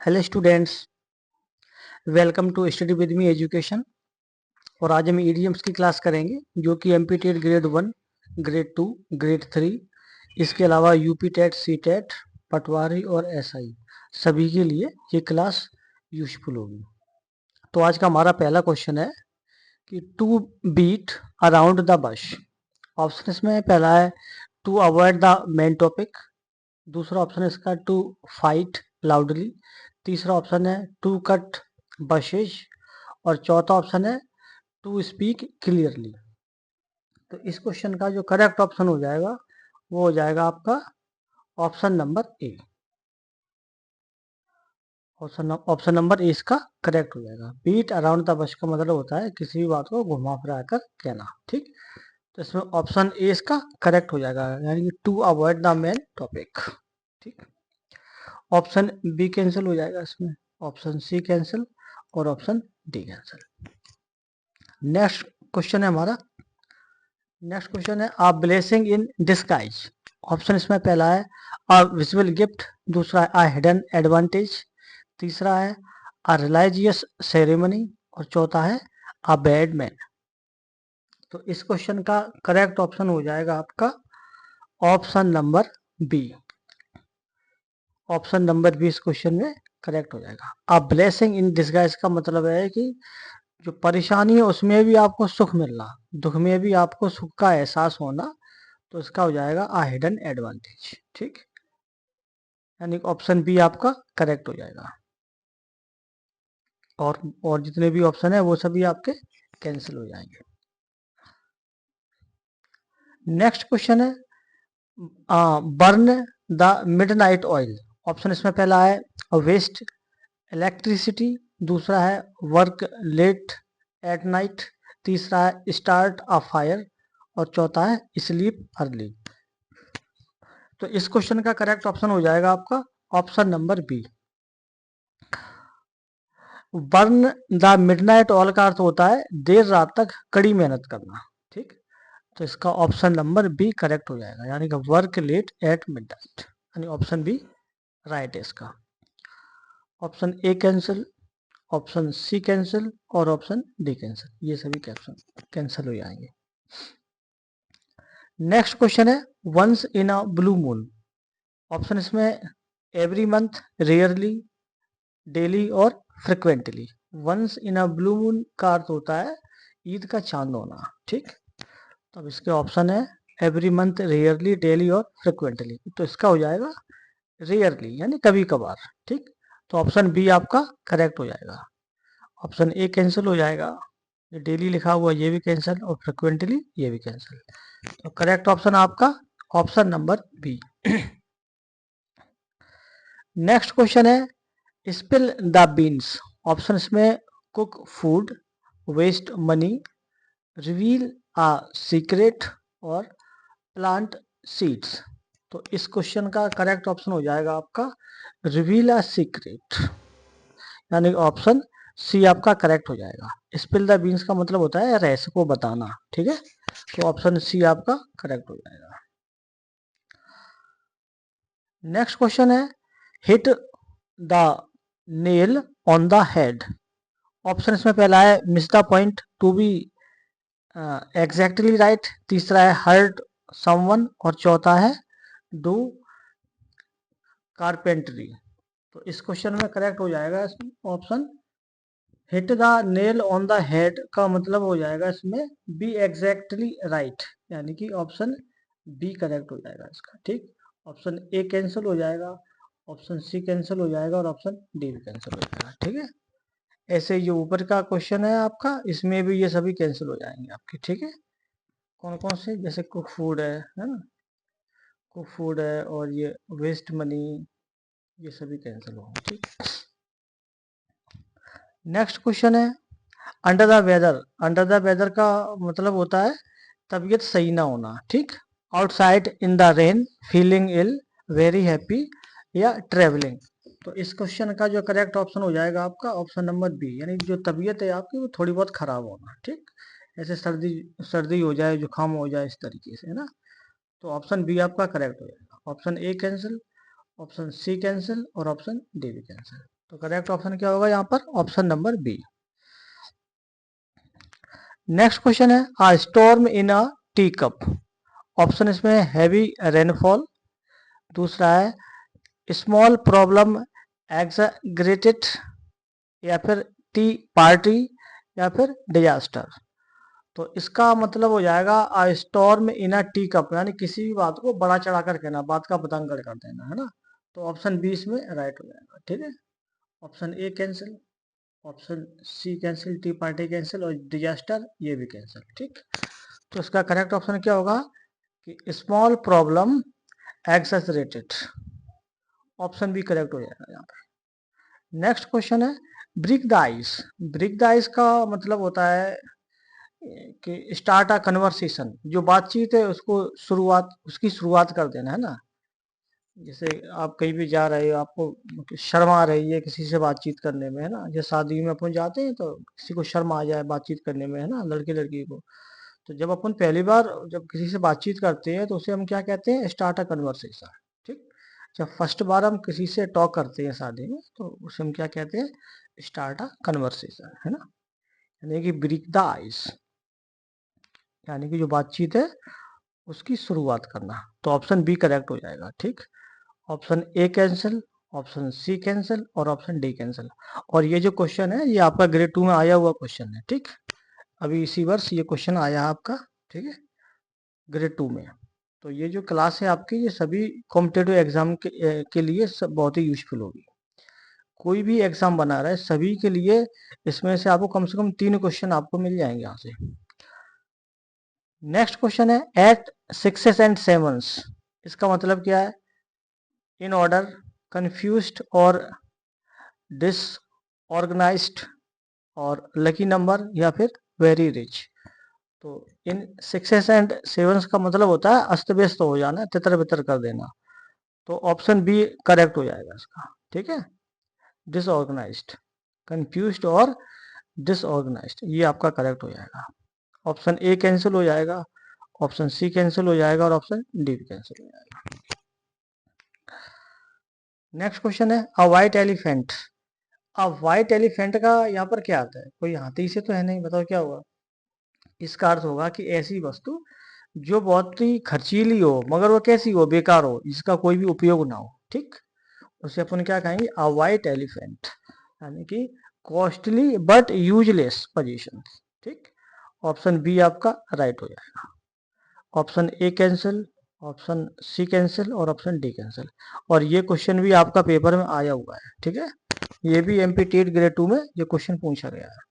Hello students, welcome to study with me education. और आज हम ईडीएम्स की क्लास करेंगे जो कि MP TET grade 1, grade 2, grade 3, इसके अलावा UP TET, C TET, patwari और एसआई सभी के लिए ये क्लास यूजफुल होगी। तो आज का हमारा पहला क्वेश्चन है कि to beat around the bush. Option इसमें पहला है to avoid the main topic, दूसरा ऑप्शन है इसका टू फाइट लाउडली, तीसरा ऑप्शन है टू कट बशेज और चौथा ऑप्शन है टू स्पीक क्लियरली। तो इस क्वेश्चन का जो करेक्ट ऑप्शन हो जाएगा वो हो जाएगा आपका option number A. Option number A इसका करेक्ट हो जाएगा। बीट अराउंड द बश का मतलब होता है किसी भी बात को घुमा फिरा कर कहना। ठीक, तो इसमें ऑप्शन ए इसका करेक्ट हो जाएगा, यानी कि to avoid the main topic. ठीक, ऑप्शन बी कैंसिल हो जाएगा इसमें, ऑप्शन सी कैंसिल और option D cancel. Next question है हमारा, नेक्स्ट क्वेश्चन है a blessing in disguise. Option इसमें पहला है अ विजुअल गिफ्ट, दूसरा है अ हिडन एडवांटेज, तीसरा है अ रिलीजियस सेरेमनी और चौथा है अ बैड मैन। तो इस क्वेश्चन का करेक्ट ऑप्शन हो जाएगा आपका option number B. Option number B इस क्वेश्चन में करेक्ट हो जाएगा। अ ब्लेसिंग इन डिस्गाइज का मतलब है कि जो परेशानी है उसमें भी आपको सुख मिलना, दुख में भी आपको सुख का एहसास होना, तो इसका हो जाएगा अ हिडन एडवांटेज। ठीक, यानी ऑप्शन बी आपका करेक्ट हो जाएगा। और जितने भी ऑप्शन है वो सभी आपके कैंसिल हो जाएंगे। नेक्स्ट क्वेश्चन है burn the midnight oil. Option इसमें पहला है वेस्ट इलेक्ट्रिसिटी, दूसरा है वर्क लेट एट नाइट, तीसरा है स्टार्ट अ फायर और चौथा है स्लीप अर्ली। तो इस क्वेश्चन का करेक्ट ऑप्शन हो जाएगा आपका option number B. Burn the midnight oil का अर्थ होता है देर रात तक कड़ी मेहनत करना। ठीक, तो इसका ऑप्शन नंबर बी करेक्ट हो जाएगा, यानी कि वर्क लेट एट मिडनाइट, यानी ऑप्शन बी राइट है इसका। Option A cancel, option C cancel और ऑप्शन डी कैंसिल, ये सभी कैप्शन कैंसिल हो जाएंगे। नेक्स्ट क्वेश्चन है once in a blue moon. Option इसमें एवरी मंथ, रेयरली, डेली और frequently. Once in a blue moon का अर्थ होता है ईद का चांद होना। ठीक, तो अब इसके ऑप्शन है एवरी मंथ, रेयरली, डेली और फ्रिक्वेंटली। तो इसका हो जाएगा रेयरली, यानी कभी कभार। ठीक, तो ऑप्शन बी आपका करेक्ट हो जाएगा। ऑप्शन ए कैंसिल हो जाएगा, ये डेली लिखा हुआ ये भी कैंसिल और फ्रिक्वेंटली ये भी कैंसिल। तो करेक्ट ऑप्शन आपका option number B. Next question है स्पिल द बीन्स। ऑप्शन इसमें cook food, waste money, reveal a secret और प्लांट सीड्स। तो इस क्वेश्चन का करेक्ट ऑप्शन हो जाएगा आपका रिवील अ सीक्रेट, यानी ऑप्शन सी आपका करेक्ट हो जाएगा। स्पिल द बीन्स का मतलब होता है रहस्य को बताना। ठीक है, तो ऑप्शन सी आपका करेक्ट हो जाएगा। नेक्स्ट क्वेश्चन है hit the nail on the head. Option इसमें पहला है miss the point, to be exactly right, तीसरा है हर्ट समवन और चौथा है डू कारपेंट्री। तो इस क्वेश्चन में करेक्ट हो जाएगा इसमें option hit the nail on the head का मतलब हो जाएगा इसमें बी एग्जैक्टली राइट, यानी कि ऑप्शन बी करेक्ट हो जाएगा इसका। ठीक, ऑप्शन ए कैंसिल हो जाएगा, ऑप्शन सी कैंसिल हो जाएगा और ऑप्शन डी भी कैंसिल हो जाएगा। ठीक है, ऐसे जो ऊपर का क्वेश्चन है आपका इसमें भी ये सभी कैंसिल हो जाएंगे आपके। ठीक है, कौन कौन से, जैसे कुक फूड है ना, कुक फूड है और ये वेस्ट मनी, ये सभी कैंसिल होंगे। ठीक, नेक्स्ट क्वेश्चन है under the weather. Under the weather का मतलब होता है तबीयत सही ना होना। ठीक, outside in the rain, feeling ill, very happy या ट्रेवलिंग। तो इस क्वेश्चन का जो करेक्ट ऑप्शन हो जाएगा आपका ऑप्शन नंबर बी, यानी जो तबीयत है आपकी वो थोड़ी बहुत खराब होना। ठीक, ऐसे सर्दी सर्दी हो जाए, जुकाम हो जाए, इस तरीके से, है ना। तो ऑप्शन बी आपका करेक्ट हो जाएगा। Option A cancel, option C cancel और ऑप्शन डी भी कैंसिल। तो करेक्ट ऑप्शन क्या होगा यहाँ पर? Option number B. Next question है a storm in a tea cup. Option इसमें हैवी रेनफॉल, दूसरा है स्मॉल प्रॉब्लम एग्जैगरेटेड, या फिर टी पार्टी, या फिर डिजास्टर। तो इसका मतलब हो जाएगा a storm in a tea cup, यानी किसी भी बात को बड़ा चढ़ा कर कहना, बात का बतंगड़ कर देना, है ना। तो ऑप्शन बी इसमें राइट हो जाएगा, ठीक है। Option A cancel, option C cancel, tea party cancel, और डिजास्टर ये भी कैंसिल, ठीक। तो इसका करेक्ट ऑप्शन क्या होगा कि small problem exacerbated. Option B correct हो जाएगा यहाँ पे। नेक्स्ट क्वेश्चन है break the ice. Break the ice का मतलब होता है कि स्टार्ट अ कन्वर्सेशन, जो बातचीत है उसको उसकी शुरुआत कर देना, है ना। जैसे आप कहीं भी जा रहे हो, आपको शर्म आ रही है किसी से बातचीत करने में, है ना। जैसे शादी में अपन जाते हैं तो किसी को शर्म आ जाए बातचीत करने में, है ना, लड़के लड़की को। तो जब अपन पहली बार जब किसी से बातचीत करते हैं तो उसे हम क्या कहते हैं? स्टार्ट अ कन्वर्सेशन, ठीक। जब फर्स्ट बार हम किसी से टॉक करते हैं शादी में तो उसे हम क्या कहते हैं? स्टार्ट अ कन्वर्सेशन, है ना। यानी कि ब्रेक द आइस, यानी कि जो बातचीत है उसकी शुरुआत करना। तो ऑप्शन बी करेक्ट हो जाएगा, ठीक। Option A cancel, option C cancel, और ऑप्शन डी कैंसिल। और ये जो क्वेश्चन है ये आपका ग्रेड 2 में आया हुआ क्वेश्चन है, ठीक। अभी इसी वर्ष ये क्वेश्चन आया है आपका, ठीक है, ग्रेड 2 में। तो ये जो क्लास है आपकी ये सभी कॉम्पिटेटिव एग्जाम के लिए सब बहुत ही यूजफुल होगी। कोई भी एग्जाम बना रहा है सभी के लिए इसमें से आपको कम से कम 3 क्वेश्चन आपको मिल जाएंगे यहाँ से। नेक्स्ट क्वेश्चन है एट सिक्सेस एंड सेवंस। इसका मतलब क्या है? इन ऑर्डर, कंफ्यूज्ड और डिसऑर्गेनाइज्ड, और लकी नंबर, या फिर वेरी रिच। तो इन सिक्सेस एंड सेवंस का मतलब होता है अस्त व्यस्त हो जाना, तितर बितर कर देना। तो ऑप्शन बी करेक्ट हो जाएगा इसका, ठीक है। डिसऑर्गेनाइज्ड, कंफ्यूज्ड और डिसऑर्गेनाइज्ड, ये आपका करेक्ट हो जाएगा। ऑप्शन ए कैंसिल हो जाएगा, ऑप्शन सी कैंसिल हो जाएगा, और ऑप्शन डी भी कैंसिल हो जाएगा। नेक्स्ट क्वेश्चन है अ व्हाइट एलिफेंट। अब व्हाइट एलिफेंट का यहाँ पर क्या आता है? कोई हाथी से तो है नहीं, बताओ क्या हुआ। इसका अर्थ होगा कि ऐसी वस्तु जो बहुत ही खर्चीली हो मगर वो कैसी हो? बेकार हो, जिसका कोई भी उपयोग ना हो, ठीक। उसे अपन क्या कहेंगे? अ व्हाइट एलिफेंट, यानी कि कॉस्टली बट यूजलेस पोजीशन, ठीक। ऑप्शन बी आपका राइट हो जाएगा। Option A cancel, option C cancel, और ऑप्शन डी कैंसिल। और ये क्वेश्चन भी आपका पेपर में आया हुआ है, ठीक है। ये भी एमपी टेट ग्रेड 2 में ये क्वेश्चन पूछा गया है।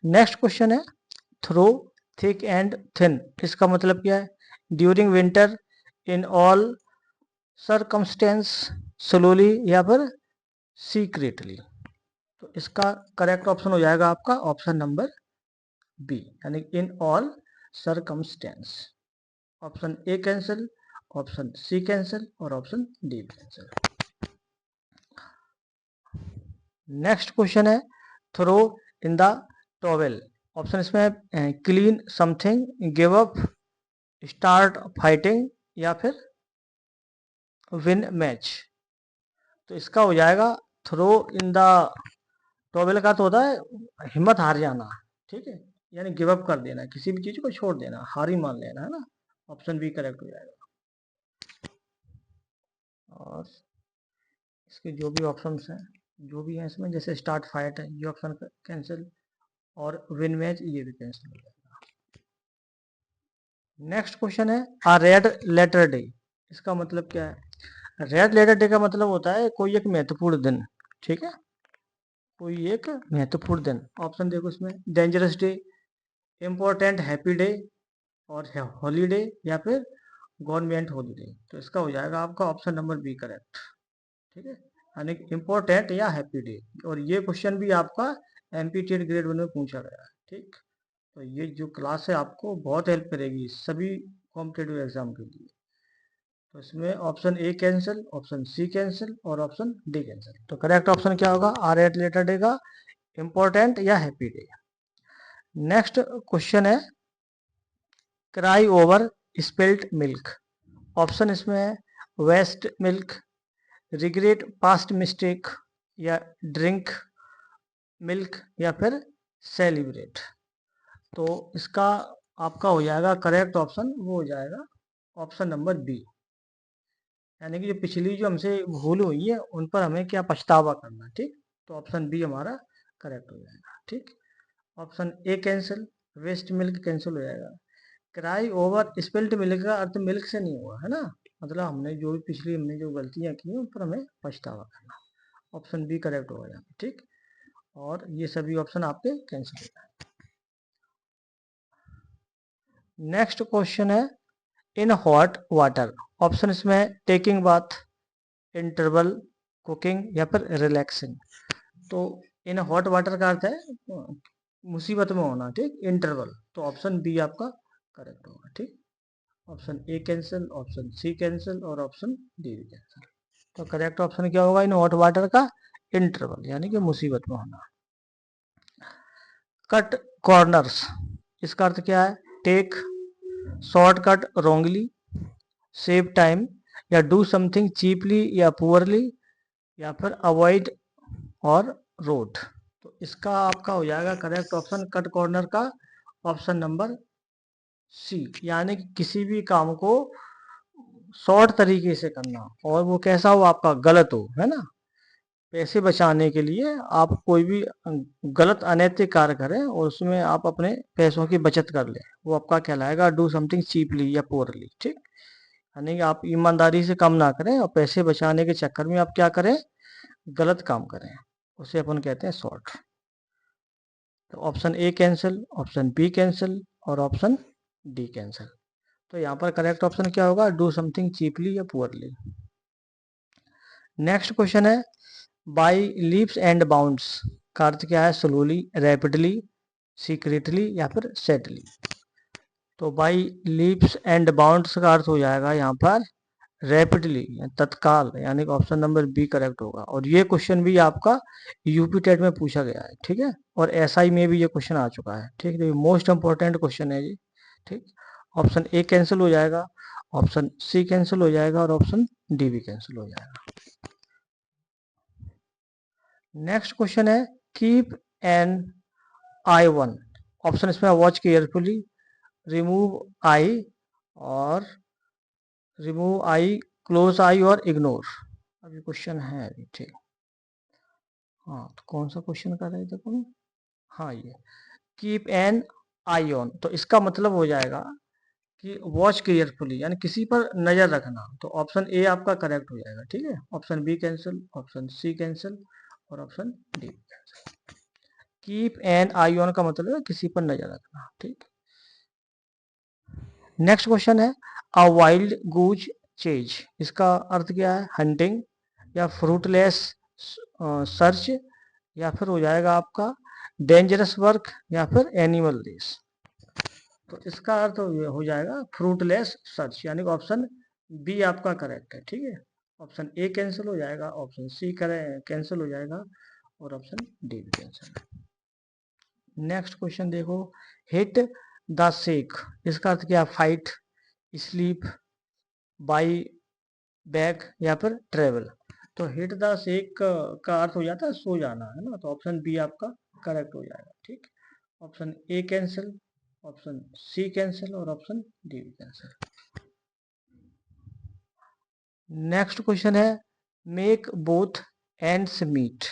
नेक्स्ट क्वेश्चन है थ्रो थिक एंड थिन। इसका मतलब क्या है? ड्यूरिंग विंटर, इन ऑल सरकमस्टेंस, स्लोली, या फिर सीक्रेटली। तो इसका करेक्ट ऑप्शन हो जाएगा आपका ऑप्शन नंबर बी, यानी in all circumstances. Option A cancel, option C cancel, और option D cancel. Next question है throw in the towel. Option इसमें clean something, give up, start fighting, या फिर विन मैच। तो इसका हो जाएगा थ्रो इन द टॉवेल का तो होता है हिम्मत हार जाना, ठीक है, यानी गिव अप कर देना, किसी भी चीज को छोड़ देना, हार ही मान लेना, है ना। ऑप्शन बी करेक्ट हो जाएगा। और इसके जो भी ऑप्शंस हैं जो भी हैं इसमें, जैसे स्टार्ट फाइट है ये ऑप्शन कैंसिल, और विन मैच ये भी कैंसिल हो जाएगा। नेक्स्ट क्वेश्चन है आ रेड लेटर डे। इसका मतलब क्या है? रेड लेटर डे का मतलब होता है कोई एक महत्वपूर्ण दिन, ठीक है, कोई एक महत्वपूर्ण दिन। ऑप्शन देखो इसमें dangerous day, important happy day, और हॉलीडे, या फिर गवर्नमेंट हॉलीडे। तो इसका हो जाएगा आपका ऑप्शन नंबर बी करेक्ट, ठीक है, यानी इम्पोर्टेंट या हैप्पी डे। और ये क्वेश्चन भी आपका एमपी टेट ग्रेड 1 में पूछा गया है, ठीक। तो ये जो क्लास है आपको बहुत हेल्प करेगी सभी कॉम्पिटेटिव एग्जाम के लिए। तो इसमें option A cancel, option C cancel, और ऑप्शन डी कैंसिल। तो करेक्ट ऑप्शन क्या होगा? आर एट लेटर डे का इम्पोर्टेंट या हैप्पी डे। नेक्स्ट क्वेश्चन है cry over spilled milk. Option इसमें है waste milk, regret past mistake, या ड्रिंक मिल्क, या फिर सेलिब्रेट। तो इसका आपका हो जाएगा करेक्ट ऑप्शन, वो हो जाएगा ऑप्शन नंबर बी, यानी कि जो पिछली जो हमसे भूल हुई है उन पर हमें क्या पछतावा करना। ठीक, तो ऑप्शन बी हमारा करेक्ट हो जाएगा। ठीक, option A cancel, waste milk cancel हो जाएगा। क्राई ओवर स्पिल्ड मिल्क का अर्थ मिल्क से नहीं हुआ है ना, मतलब हमने जो भी पिछली हमने जो गलतियां की हैं उन पर हमें पछतावा करना। ऑप्शन बी करेक्ट हो जाएगा। ठीक, और ये सभी ऑप्शन आपके कैंसिल हो जाएंगे। नेक्स्ट क्वेश्चन है इन हॉट वाटर। ऑप्शन इसमें टेकिंग बाथ, इंटरवल, कुकिंग, या फिर रिलैक्सिंग। तो इन हॉट वाटर का अर्थ है मुसीबत में होना। ठीक, इंटरवल, तो ऑप्शन बी आपका करेक्ट होगा। ठीक, option A cancel, option C cancel, और ऑप्शन डी भी कैंसिल। तो करेक्ट ऑप्शन क्या होगा इन हॉट वाटर का? इंटरवल, यानी कि मुसीबत में होना। कट कॉर्नर्स, इसका अर्थ क्या है? Take shortcut wrongly, save time, या डू समथिंग चीपली या पुअरली, या फिर अवॉइड और रोड। तो इसका आपका हो जाएगा करेक्ट ऑप्शन कट कॉर्नर का ऑप्शन नंबर सी, यानी कि किसी भी काम को शॉर्ट तरीके से करना, और वो कैसा हो? आपका गलत हो, है ना। पैसे बचाने के लिए आप कोई भी गलत अनैतिक कार्य करें और उसमें आप अपने पैसों की बचत कर लें, वो आपका कहलाएगा डू समथिंग चीपली या पुअरली। ठीक, यानी कि आप ईमानदारी से काम ना करें और पैसे बचाने के चक्कर में आप क्या करें? गलत काम करें, उसे अपन कहते हैं शॉर्ट। तो option A cancel, option B cancel, और ऑप्शन डी कैंसिल। तो यहाँ पर करेक्ट ऑप्शन क्या होगा? डू समथिंग चीपली या पुअरली। नेक्स्ट क्वेश्चन है बाई लीप्स एंड बाउंड्स का अर्थ क्या है? स्लोली, रैपिडली, सीक्रेटली, या फिर सैडली। तो बाई लीप्स एंड बाउंड्स का अर्थ हो जाएगा यहाँ पर रैपिडली, तत्काल, यानी कि ऑप्शन नंबर बी करेक्ट होगा। और ये क्वेश्चन भी आपका यूपी टेट में पूछा गया है। ठीक है, और एसआई में भी ये क्वेश्चन आ चुका है। ठीक है, मोस्ट इंपॉर्टेंट क्वेश्चन है जी। ठीक, ऑप्शन ए कैंसिल हो जाएगा, ऑप्शन सी कैंसिल हो जाएगा, और ऑप्शन डी भी कैंसिल हो जाएगा। नेक्स्ट क्वेश्चन है keep an I one. Option इसमें वॉच केयरफुली, रिमूव आई, और रिमूव आई, क्लोज आई, और इग्नोर। अभी क्वेश्चन है अभी। ठीक, हाँ, तो कौन सा क्वेश्चन कर रहे थे तुम? हाँ, ये कीप एन आई ऑन, तो इसका मतलब हो जाएगा कि वॉच केयरफुली, यानी किसी पर नजर रखना। तो ऑप्शन ए आपका करेक्ट हो जाएगा। ठीक है, option B cancel, option C cancel, और option D cancel. Keep an eye on का मतलब है किसी पर नजर रखना। ठीक, नेक्स्ट क्वेश्चन है अ वाइल्ड गूज चेज। इसका अर्थ क्या है? हंटिंग, या फ्रूटलेस सर्च, या फिर हो जाएगा आपका डेंजरस वर्क, या फिर एनिमल रेस। तो इसका अर्थ हो जाएगा फ्रूटलेस सर्च, यानी कि ऑप्शन बी आपका करेक्ट है। ठीक है, ऑप्शन ए कैंसिल हो जाएगा, ऑप्शन सी कैंसिल हो जाएगा, और ऑप्शन डी भी कैंसिल। नेक्स्ट क्वेश्चन देखो हिट द शेक, इसका अर्थ क्या? फाइट, स्लीप, बाई बैक, या फिर ट्रेवल। तो हिट द शेक का अर्थ हो जाता है सो जाना, है ना। तो ऑप्शन बी आपका करेक्ट हो जाएगा। ठीक, option A cancel, option C cancel, और option D cancel. Next question है make both ends meet.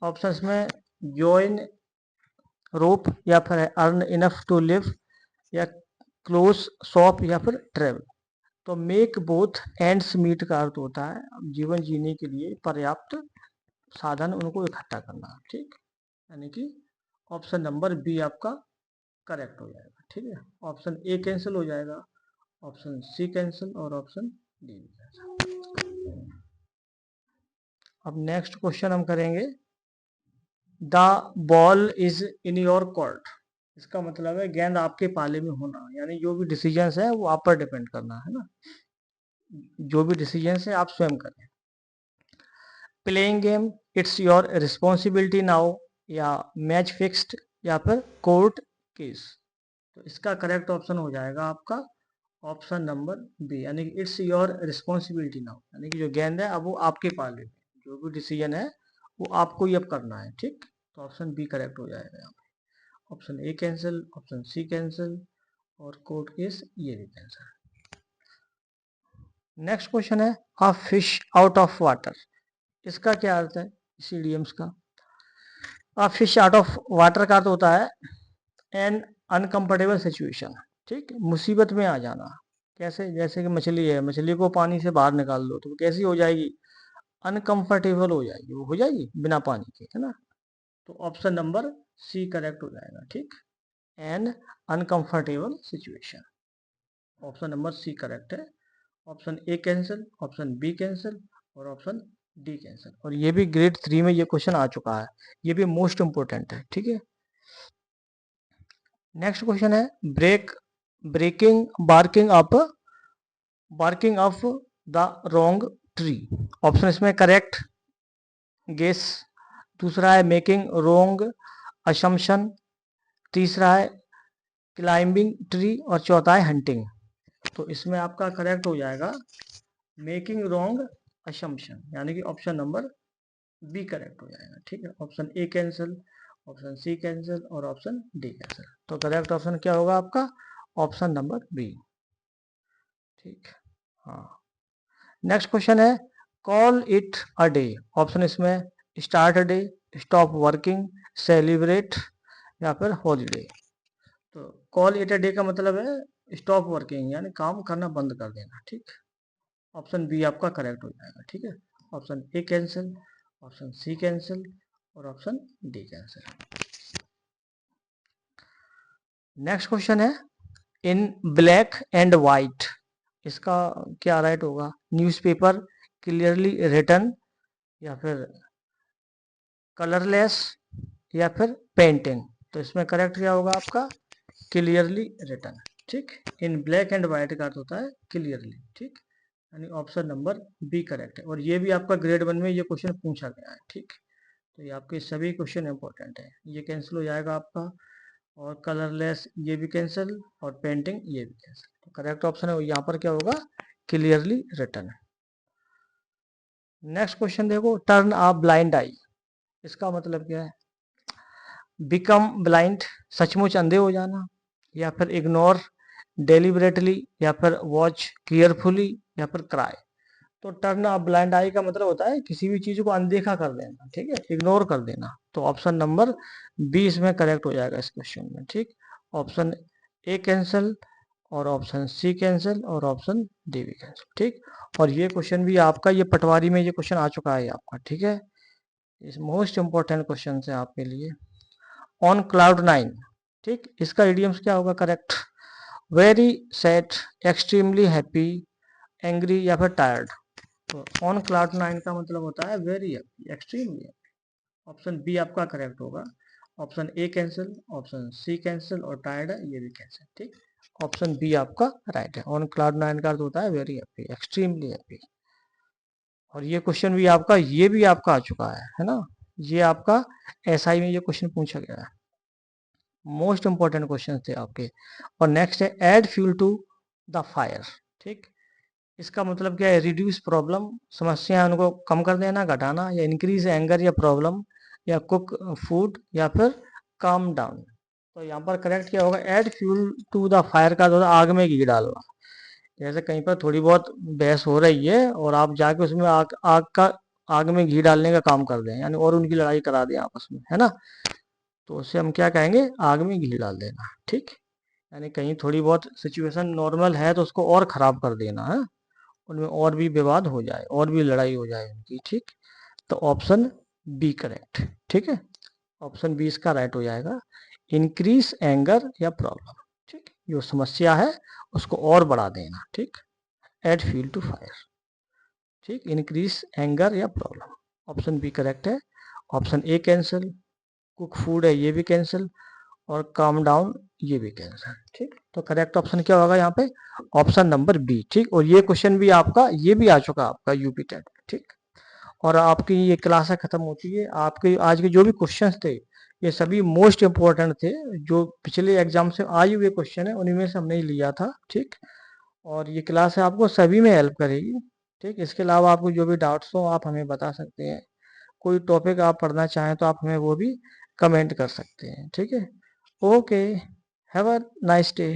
Options में जॉइन रोप, या फिर अर्न इनफ टू लिव, या क्लोज शॉप, या फिर ट्रेवल। तो मेक बोथ एंड्स मीट का अर्थ होता है जीवन जीने के लिए पर्याप्त साधन उनको इकट्ठा करना। ठीक, यानी कि ऑप्शन नंबर बी आपका करेक्ट हो जाएगा। ठीक है, ऑप्शन ए कैंसिल हो जाएगा, ऑप्शन सी कैंसिल, और ऑप्शन डी कैंसिल। अब नेक्स्ट क्वेश्चन हम करेंगे the ball is in your court. इसका मतलब है गेंद आपके पाले में होना, यानी जो भी डिसीजन है वो आप पर डिपेंड करना, है ना। जो भी डिसीजन है आप स्वयं करें। Playing game, it's your responsibility now, या मैच फिक्स्ड, या फिर कोर्ट केस। तो इसका करेक्ट ऑप्शन हो जाएगा आपका ऑप्शन नंबर बी, यानी कि इट्स योर रिस्पॉन्सिबिलिटी नाउ, यानी कि जो गेंद है अब वो आपके पाले में, जो भी डिसीजन है वो आपको ही अब करना है, ठीक। तो ऑप्शन बी करेक्ट हो जाएगा यहाँ पे। Option A cancel, option C cancel, और कोर्ट केस ये भी कैंसिल। नेक्स्ट क्वेश्चन है a fish out of water, इसका क्या अर्थ है इस इडियम्स का। A fish out of water का अर्थ होता है एन अनकंफर्टेबल सिचुएशन, ठीक, मुसीबत में आ जाना। कैसे, जैसे कि मछली है, मछली को पानी से बाहर निकाल दो तो वो कैसी हो जाएगी, अनकंफर्टेबल हो जाएगी, वो हो जाएगी बिना पानी के, है ना। तो ऑप्शन नंबर सी करेक्ट हो जाएगा, ठीक, an uncomfortable situation. Option number C correct है। Option A cancel, option B cancel, और ऑप्शन डी कैंसिल। और ये भी ग्रेड 3 में ये क्वेश्चन आ चुका है, ये भी मोस्ट इंपोर्टेंट है, ठीक है। नेक्स्ट क्वेश्चन है breaking barking of the wrong tree. Option इसमें करेक्ट गेस, दूसरा है मेकिंग रॉन्ग असम्पशन, तीसरा है क्लाइंबिंग ट्री, और चौथा है हंटिंग। तो इसमें आपका करेक्ट हो जाएगा मेकिंग रॉन्ग असम्पशन, यानी कि ऑप्शन नंबर बी करेक्ट हो जाएगा, ठीक है। Option A cancel, option C cancel, और ऑप्शन डी कैंसिल। तो करेक्ट ऑप्शन क्या होगा आपका, ऑप्शन नंबर बी, ठीक। हाँ, नेक्स्ट क्वेश्चन है call it a day. Option इसमें start a day, stop working, celebrate, या फिर हॉलीडे। तो कॉल इट अ डे का मतलब है स्टॉप वर्किंग, यानी काम करना बंद कर देना, ठीक। ऑप्शन बी आपका करेक्ट हो जाएगा, ठीक है। Option A cancel, option C cancel, और option D cancel. Next question है इन ब्लैक एंड वाइट, इसका क्या राइट होगा, न्यूज़पेपर क्लियरली रिटन, या फिर कलरलेस, या फिर पेंटिंग। तो इसमें करेक्ट क्या होगा आपका, क्लियरली रिटन, ठीक। इन ब्लैक एंड व्हाइट का अर्थ होता है क्लियरली, ठीक, यानी ऑप्शन नंबर बी करेक्ट है। और ये भी आपका ग्रेड 1 में ये क्वेश्चन पूछा गया है, ठीक। तो ये आपके सभी क्वेश्चन इंपॉर्टेंट है। ये कैंसिल हो जाएगा आपका, और कलरलेस ये भी कैंसिल, और पेंटिंग ये भी कैंसिल। तो करेक्ट ऑप्शन है यहाँ पर क्या होगा, क्लियरली रिटन। नेक्स्ट क्वेश्चन देखो टर्न अ ब्लाइंड आई, इसका मतलब क्या है, बिकम ब्लाइंड सचमुच अंधे हो जाना, या फिर इग्नोर डेलिबरेटली, या फिर वॉच केयरफुली, या फिर क्राई। तो टर्न अ ब्लाइंड आई का मतलब होता है किसी भी चीज को अनदेखा कर देना, ठीक है, इग्नोर कर देना। तो ऑप्शन नंबर बी इसमें करेक्ट हो जाएगा इस क्वेश्चन में, ठीक। ऑप्शन ए कैंसिल, और ऑप्शन सी कैंसिल, और ऑप्शन डी भी कैंसिल, ठीक। और ये क्वेश्चन भी आपका, ये पटवारी में ये क्वेश्चन आ चुका है आपका, ठीक है। इस मोस्ट इंपॉर्टेंट क्वेश्चन है आपके लिए। ऑन क्लाउड 9, ठीक, इसका इडियम्स क्या होगा correct, very sad, extremely happy, angry, या फिर टायर्ड। तो ऑन क्लाउड 9 का मतलब होता है very happy, extremely happy. Option B आपका करेक्ट होगा। Option A cancel, option C cancel, और टायर्ड है ये भी कैंसिल, ठीक। ऑप्शन बी आपका राइट है। ऑन क्लाउड 9 का अर्थ होता है वेरी हैप्पी, एक्सट्रीमली हैप्पी। और ये क्वेश्चन भी आपका, ये भी आपका आ चुका है ना। ये आपका एसआई में ये क्वेश्चन पूछा गया है, मोस्ट इंपॉर्टेंट क्वेश्चन थे आपके। और नेक्स्ट है add fuel to the fire, ठीक। इसका मतलब क्या है, रिड्यूस प्रॉब्लम, समस्या उनको कम कर देना, घटाना, या इंक्रीज एंगर या प्रॉब्लम, या कुक फूड, या फिर काम डाउन। तो यहाँ पर करेक्ट क्या होगा, add fuel to the fire का तो आग में घी डालना। जैसे कहीं पर थोड़ी बहुत बहस हो रही है और आप जाके उसमें आग में घी डालने का काम कर दें, यानी और उनकी लड़ाई करा दें आपस में, है ना। तो उससे हम क्या कहेंगे, आग में घी डाल देना, ठीक। यानी कहीं थोड़ी बहुत सिचुएशन नॉर्मल है तो उसको और खराब कर देना है, उनमें और भी विवाद हो जाए, और भी लड़ाई हो जाए उनकी, ठीक। तो ऑप्शन बी करेक्ट, ठीक है। ऑप्शन बी इसका राइट हो जाएगा, इंक्रीज एंगर या प्रॉब्लम, ठीक, जो समस्या है उसको और बढ़ा देना, ठीक। एड फ्यूल टू फायर, ठीक, इंक्रीज एंगर या प्रॉब्लम। ऑप्शन बी करेक्ट है। Option A cancel, cook food है ये भी कैंसिल, और काम डाउन ये भी कैंसिल, ठीक। तो करेक्ट ऑप्शन क्या होगा यहाँ पे, ऑप्शन नंबर बी, ठीक। और ये क्वेश्चन भी आपका, ये भी आ चुका आपका यूपी टेट, ठीक। और आपकी ये क्लास खत्म होती है, आपके आज के जो भी क्वेश्चंस थे ये सभी मोस्ट इंपॉर्टेंट थे, जो पिछले एग्जाम से आए हुए क्वेश्चन है उन्हीं में से हमने लिया था, ठीक। और ये क्लास है आपको सभी में हेल्प करेगी। ठीक, इसके अलावा आपको जो भी डाउट्स हो आप हमें बता सकते हैं। कोई टॉपिक आप पढ़ना चाहें तो आप हमें वो भी कमेंट कर सकते हैं। ठीक है, okay, have a nice day.